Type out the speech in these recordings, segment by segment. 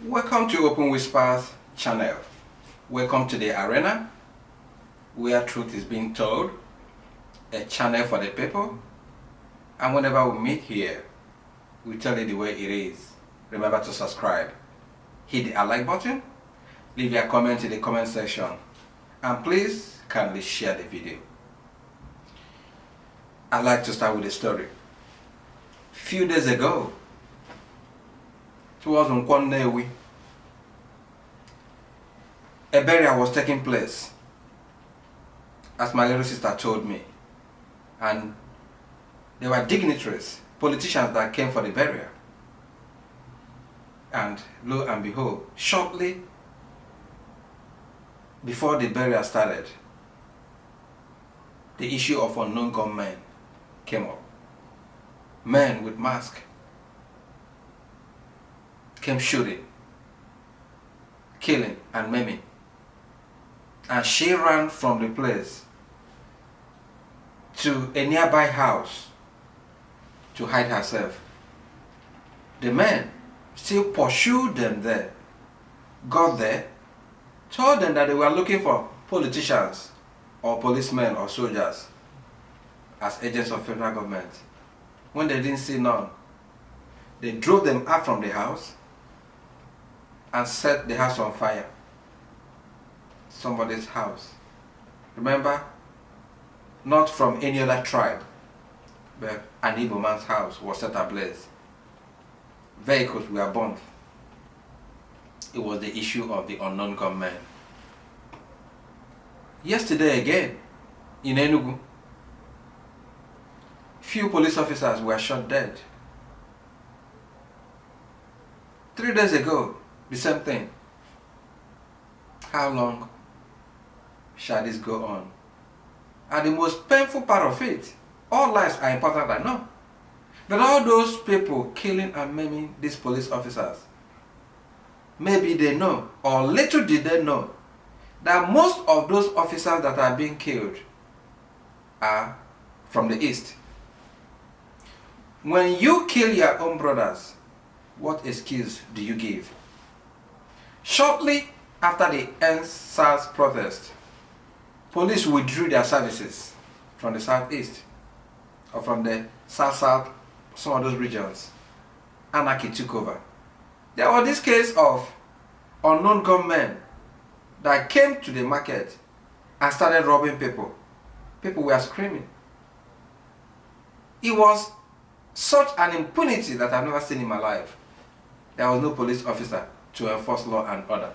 Welcome to Open Whispers channel. Welcome to the arena where truth is being told, a channel for the people, and whenever we meet here, we tell you the way it is. Remember to subscribe, hit the like button, leave your comment in the comment section, and please kindly share the video. I'd like to start with a story. Few days ago, towards Nkwannewi, a burial was taking place, as my little sister told me, and there were dignitaries, politicians that came for the burial. And lo and behold, shortly before the burial started, the issue of unknown gunmen came up. Men with masks came shooting, killing and maiming. And she ran from the place to a nearby house to hide herself. The men still pursued them there, got there, told them that they were looking for politicians or policemen or soldiers as agents of federal government. When they didn't see none, they drove them out from the house and set the house on fire. Somebody's house. Remember, not from any other tribe, but an Igbo man's house was set ablaze. Vehicles were burned. It was the issue of the unknown gunmen. Yesterday again, in Enugu, few police officers were shot dead. 3 days ago, the same thing. How long shall this go on? And the most painful part of it, all lives are important, I know. But all those people killing and maiming these police officers, maybe they know, or little did they know, that most of those officers that are being killed are from the East. When you kill your own brothers, what excuse do you give? Shortly after the EndSARS protest, police withdrew their services from the southeast or from the south, some of those regions. Anarchy took over. There was this case of unknown gunmen that came to the market and started robbing people. People were screaming. It was such an impunity that I've never seen in my life. There was no police officer to enforce law and order.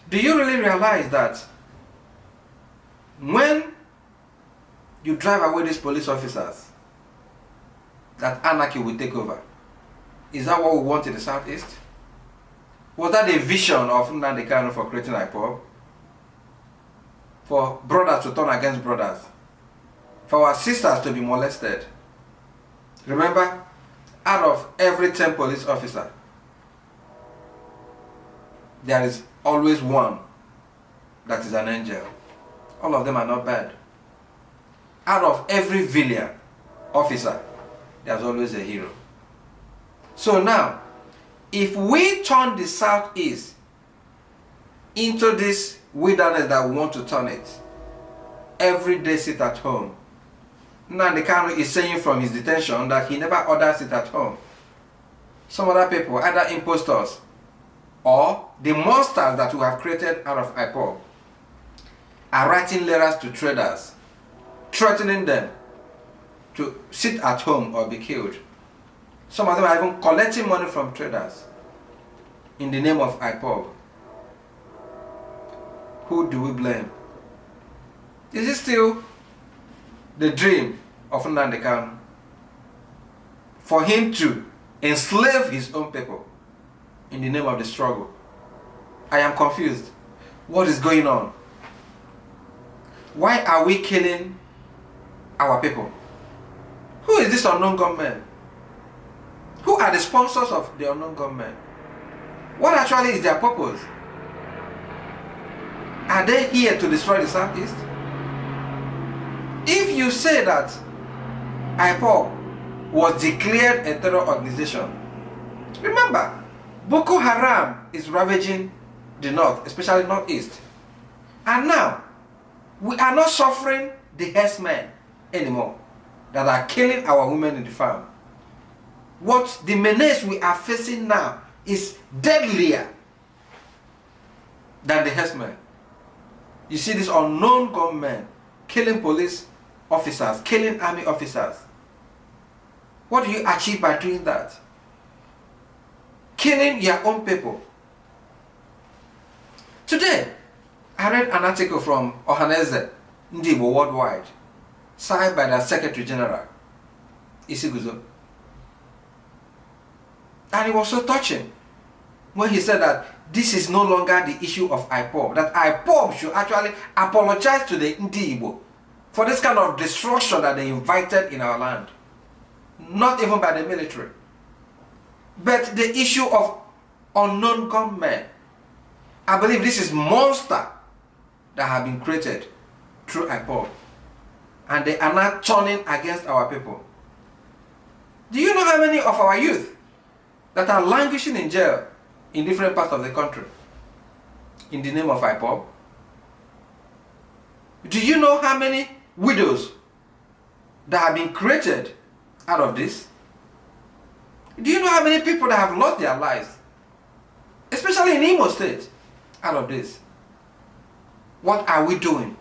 Do you really realize that when you drive away these police officers, that anarchy will take over? Is that what we want in the southeast? Was that a vision of Nnamdi Kanu for creating Ipob? For brothers to turn against brothers? For our sisters to be molested? Remember, out of every 10 police officers, there is always one that is an angel. All of them are not bad. Out of every villain officer, there's always a hero. So now, if we turn the southeast into this wilderness that we want to turn it, every day sit at home. Nnamdi Kanu is saying from his detention that he never orders it at home. Some other people, either impostors or the monsters that we have created out of Ipob, are writing letters to traders, threatening them to sit at home or be killed. Some of them are even collecting money from traders in the name of Ipob. Who do we blame? Is it still the dream of Nnamdi Kanu for him to enslave his own people in the name of the struggle? I am confused. What is going on? Why are we killing our people? Who is this unknown gunmen? Who are the sponsors of the unknown gunmen? What actually is their purpose? Are they here to destroy the southeast? If you say that Ipob was declared a terror organization, remember, Boko Haram is ravaging the north, especially northeast. And now, we are not suffering the herdsmen anymore that are killing our women in the farm. What the menace we are facing now is deadlier than the herdsmen. You see these unknown gunmen killing police officers, killing army officers. What do you achieve by doing that? Killing your own people. Today, I read an article from Ohaneze, Ndibo Worldwide, signed by the Secretary General, Isiguzo. And it was so touching when he said that this is no longer the issue of Ipob, that Ipob should actually apologize to the Ndibo for this kind of destruction that they invited in our land. Not even by the military, but the issue of unknown gunmen. I believe this is monster that have been created through Ipob, and they are now turning against our people. Do you know how many of our youth that are languishing in jail in different parts of the country in the name of Ipob? Do you know how many widows that have been created out of this? Do you know how many people that have lost their lives, especially in Imo State, out of this? What are we doing?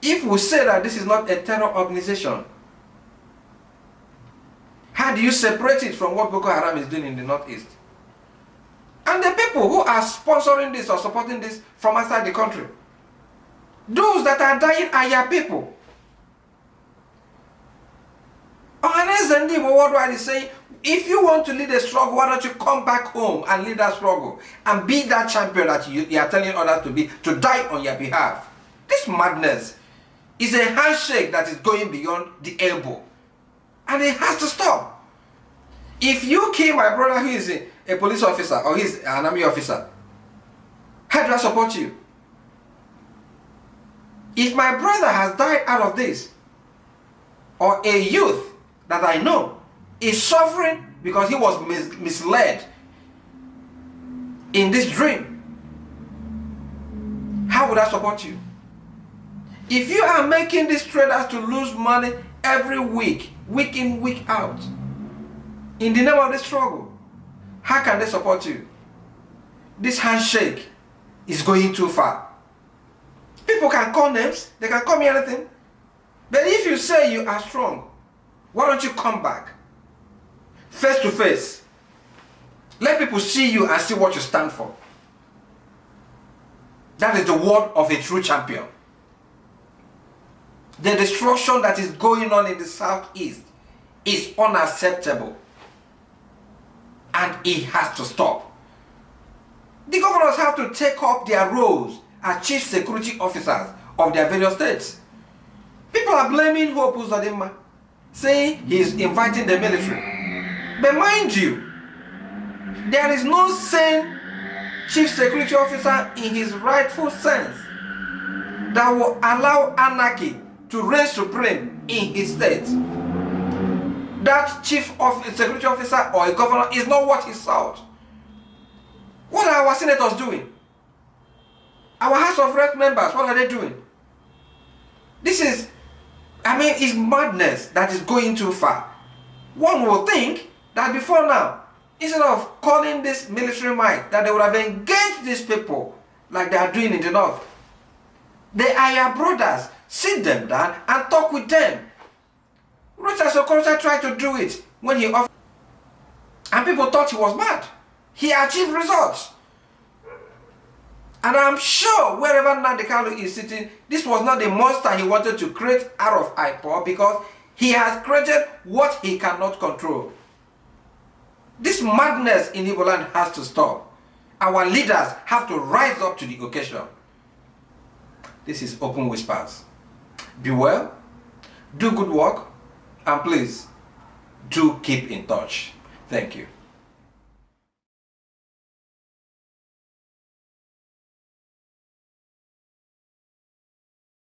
If we say that this is not a terror organization, how do you separate it from what Boko Haram is doing in the northeast? And the people who are sponsoring this or supporting this from outside the country, those that are dying are your people. Ohaneze Ndibo Worldwide is saying, if you want to lead a struggle, why don't you come back home and lead that struggle and be that champion that you are telling others to be, to die on your behalf? This madness is a handshake that is going beyond the elbow, and it has to stop. If you kill my brother who is a police officer or he's an army officer, how do I support you? If my brother has died out of this, or a youth that I know is suffering because he was misled in this dream, how would I support you? If you are making these traders to lose money every week, week in, week out, in the name of the struggle, how can they support you? This handshake is going too far. People can call names, they can call me anything, but if you say you are strong, why don't you come back face to face? Let people see you and see what you stand for. That is the word of a true champion. The destruction that is going on in the southeast is unacceptable, and it has to stop. The governors have to take up their roles as chief security officers of their various states. People are blaming Hope Uzodinma, saying he is inviting the military. But mind you, there is no sane chief security officer in his rightful sense that will allow anarchy to reign supreme in his state. That chief of security officer or a governor is not what he sought. What are our senators doing? Our House of Rep members, what are they doing? This is, it's madness that is going too far. One will think that before now, instead of calling this military might, that they would have engaged these people like they are doing in the north. They are your brothers. Sit them down and talk with them. Richard Sokocha tried to do it when he offered, and people thought he was mad. He achieved results. And I'm sure wherever Nnamdi Kanu is sitting, this was not the monster he wanted to create out of Ipob, because he has created what he cannot control. This madness in Igbo land has to stop. Our leaders have to rise up to the occasion. This is Open Whispers. Be well, do good work, and please do keep in touch. Thank you.